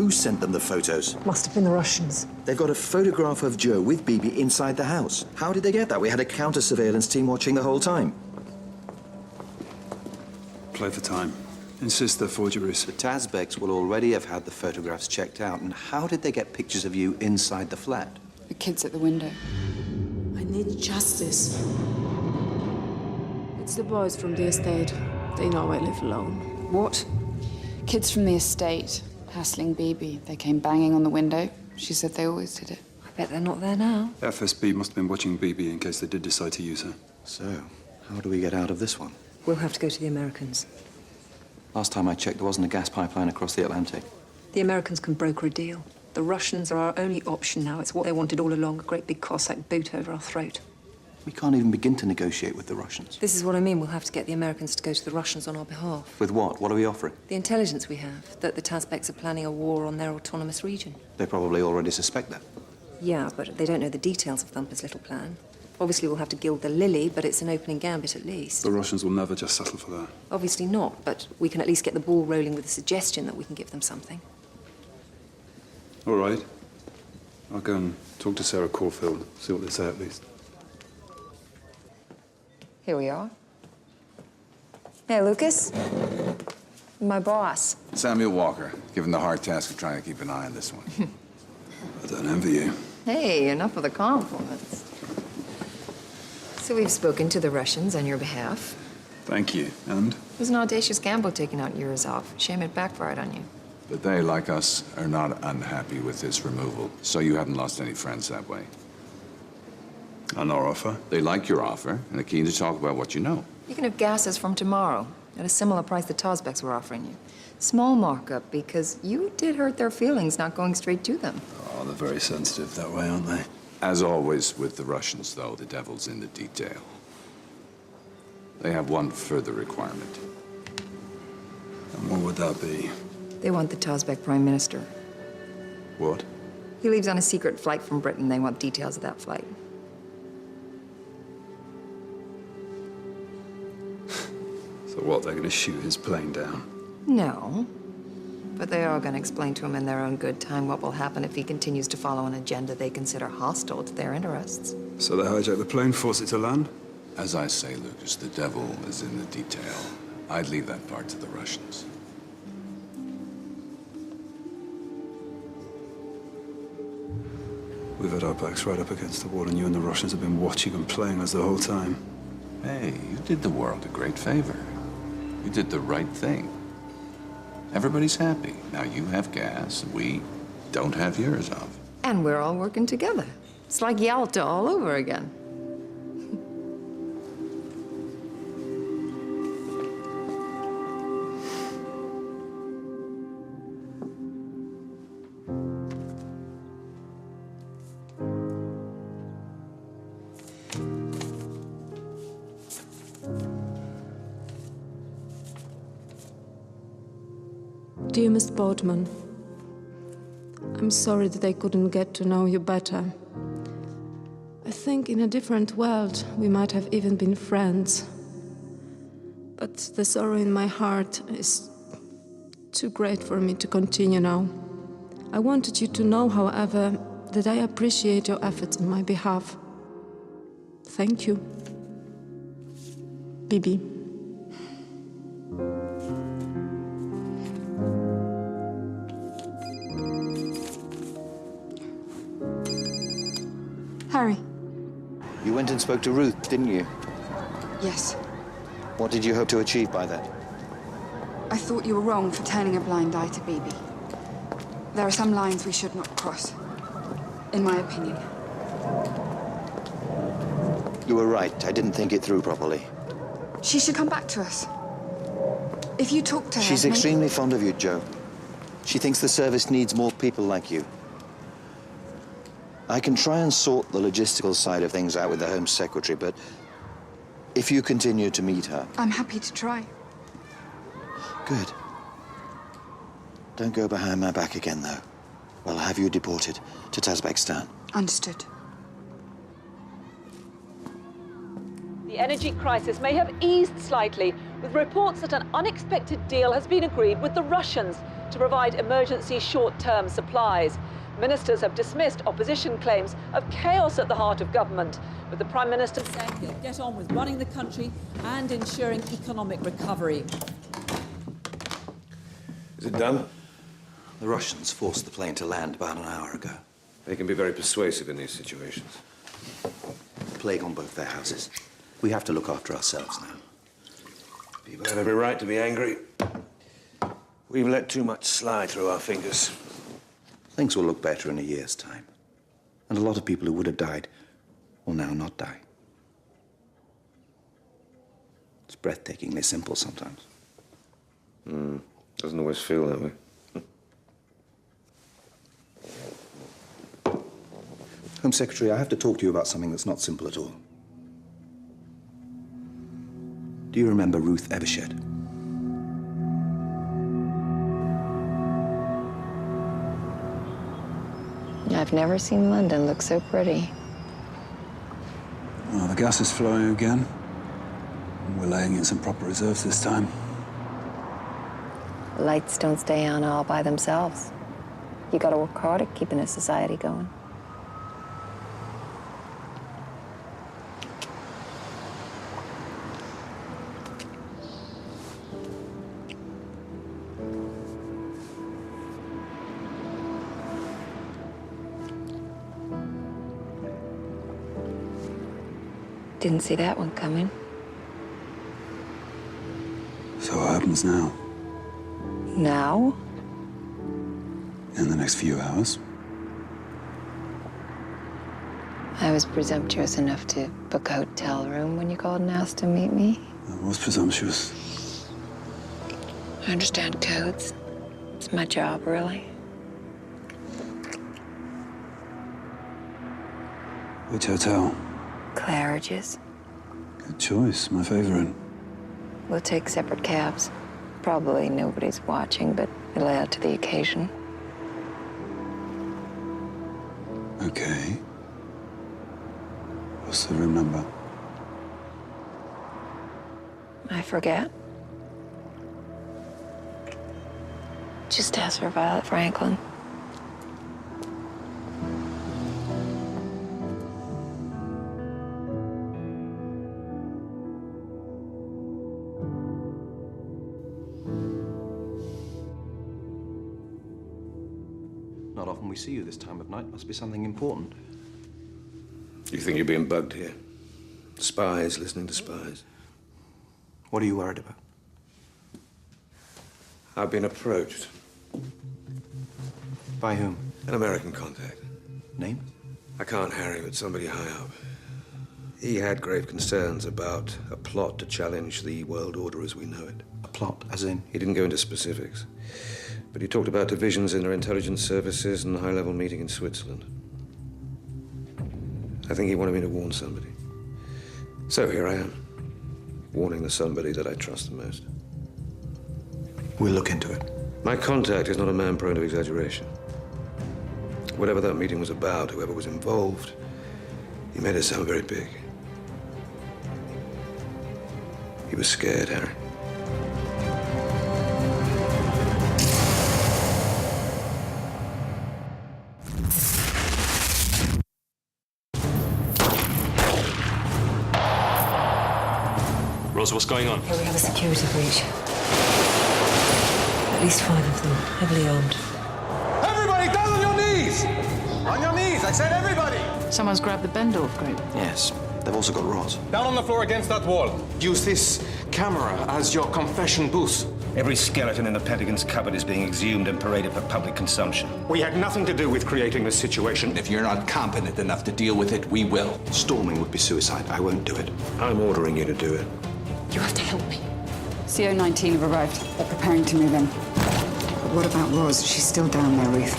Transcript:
Who sent them the photos? Must have been the Russians. They've got a photograph of Joe with Bibi inside the house. How did they get that? We had a counter-surveillance team watching the whole time. Play for time. Insist they're forgeries. The Tazbeks will already have had the photographs checked out. And how did they get pictures of you inside the flat? The kids at the window. I need justice. It's the boys from the estate. They know I live alone. What? Kids from the estate, hassling Bibi. They came banging on the window. She said they always did it. I bet they're not there now. FSB must have been watching Bibi in case they did decide to use her. So, how do we get out of this one? We'll have to go to the Americans. Last time I checked, there wasn't a gas pipeline across the Atlantic. The Americans can broker a deal. The Russians are our only option now. It's what they wanted all along, a great big Cossack boot over our throat. We can't even begin to negotiate with the Russians. This is what I mean. We'll have to get the Americans to go to the Russians on our behalf. With what? What are we offering? The intelligence we have, that the Tazbeks are planning a war on their autonomous region. They probably already suspect that. Yeah, but they don't know the details of Thumper's little plan. Obviously, we'll have to gild the lily, but it's an opening gambit at least. The Russians will never just settle for that. Obviously not, but we can at least get the ball rolling with the suggestion that we can give them something. All right. I'll go and talk to Sarah Caulfield, see what they say at least. Here we are. Hey, Lucas. My boss. Samuel Walker, given the hard task of trying to keep an eye on this one. I don't envy you. Hey, enough of the compliments. So we've spoken to the Russians on your behalf. Thank you. And? It was an audacious gamble taking out Yurizov. Shame it backfired on you. But they, like us, are not unhappy with this removal. So you haven't lost any friends that way. On our offer? They like your offer, and are keen to talk about what you know. You can have gases from tomorrow at a similar price the Tazbeks were offering you. Small markup, because you did hurt their feelings not going straight to them. Oh, they're very sensitive that way, aren't they? As always with the Russians, though, the devil's in the detail. They have one further requirement. And what would that be? They want the Tazbek Prime Minister. What? He leaves on a secret flight from Britain. They want details of that flight. So what, they're going to shoot his plane down? No. But they are going to explain to him in their own good time what will happen if he continues to follow an agenda they consider hostile to their interests. So they hijack the plane, force it to land? As I say, Lucas, the devil is in the detail. I'd leave that part to the Russians. We've had our backs right up against the wall, and you and the Russians have been watching and playing us the whole time. Hey, you did the world a great favor. You did the right thing. Everybody's happy. Now you have gas, we don't have Yurizov. And we're all working together. It's like Yalta all over again. Dear Miss Boatman, I'm sorry that I couldn't get to know you better. I think in a different world we might have even been friends. But the sorrow in my heart is too great for me to continue now. I wanted you to know, however, that I appreciate your efforts on my behalf. Thank you. Bibi. Harry. You went and spoke to Ruth, didn't you? Yes. What did you hope to achieve by that? I thought you were wrong for turning a blind eye to Bibi. There are some lines we should not cross, in my opinion. You were right. I didn't think it through properly. She should come back to us. If you talk to her... She's extremely fond of you, Joe. She thinks the service needs more people like you. I can try and sort the logistical side of things out with the Home Secretary, but if you continue to meet her... I'm happy to try. Good. Don't go behind my back again, though. I'll have you deported to Tazbekistan. Understood. The energy crisis may have eased slightly, with reports that an unexpected deal has been agreed with the Russians to provide emergency short-term supplies. Ministers have dismissed opposition claims of chaos at the heart of government, with the Prime Minister saying he'll get on with running the country and ensuring economic recovery. Is it done? The Russians forced the plane to land about an hour ago. They can be very persuasive in these situations. Plague on both their houses. We have to look after ourselves now. People have every right to be angry. We've let too much slide through our fingers. Things will look better in a year's time. And a lot of people who would have died will now not die. It's breathtakingly simple sometimes. Doesn't always feel that way. Home Secretary, I have to talk to you about something that's not simple at all. Do you remember Ruth Evershed? I've never seen London look so pretty. Well, the gas is flowing again. We're laying in some proper reserves this time. Lights don't stay on all by themselves. You gotta work hard at keeping a society going. Didn't see that one coming. So what happens now? Now? In the next few hours? I was presumptuous enough to book a hotel room when you called and asked to meet me. That was presumptuous. I understand codes. It's my job, really. Which hotel? Claridge's. Good choice, my favorite. We'll take separate cabs. Probably nobody's watching, but it'll add to the occasion. Okay. What's the room number? I forget. Just ask for Violet Franklin. Not often we see you this time of night. Must be something important. You think you're being bugged here? Spies listening to spies. What are you worried about? I've been approached. By whom? An American contact. Name? I can't harry, but somebody high up. He had grave concerns about a plot to challenge the world order as we know it. A plot, as in? He didn't go into specifics, but he talked about divisions in our intelligence services and a high-level meeting in Switzerland. I think he wanted me to warn somebody. So here I am, warning the somebody that I trust the most. We'll look into it. My contact is not a man prone to exaggeration. Whatever that meeting was about, whoever was involved, he made it sound very big. He was scared, Harry. Rosa, what's going on? Here we have a security breach. At least 5 of them, heavily armed. Everybody, down on your knees! On your knees, I said everybody! Someone's grabbed the Bendorf group. Yes. They've also got rods. Down on the floor against that wall. Use this camera as your confession booth. Every skeleton in the Pentagon's cupboard is being exhumed and paraded for public consumption. We had nothing to do with creating this situation. If you're not competent enough to deal with it, we will. Storming would be suicide. I won't do it. I'm ordering you to do it. You have to help me. CO-19 have arrived. They're preparing to move in. But what about Rose? She's still down there, Ruth.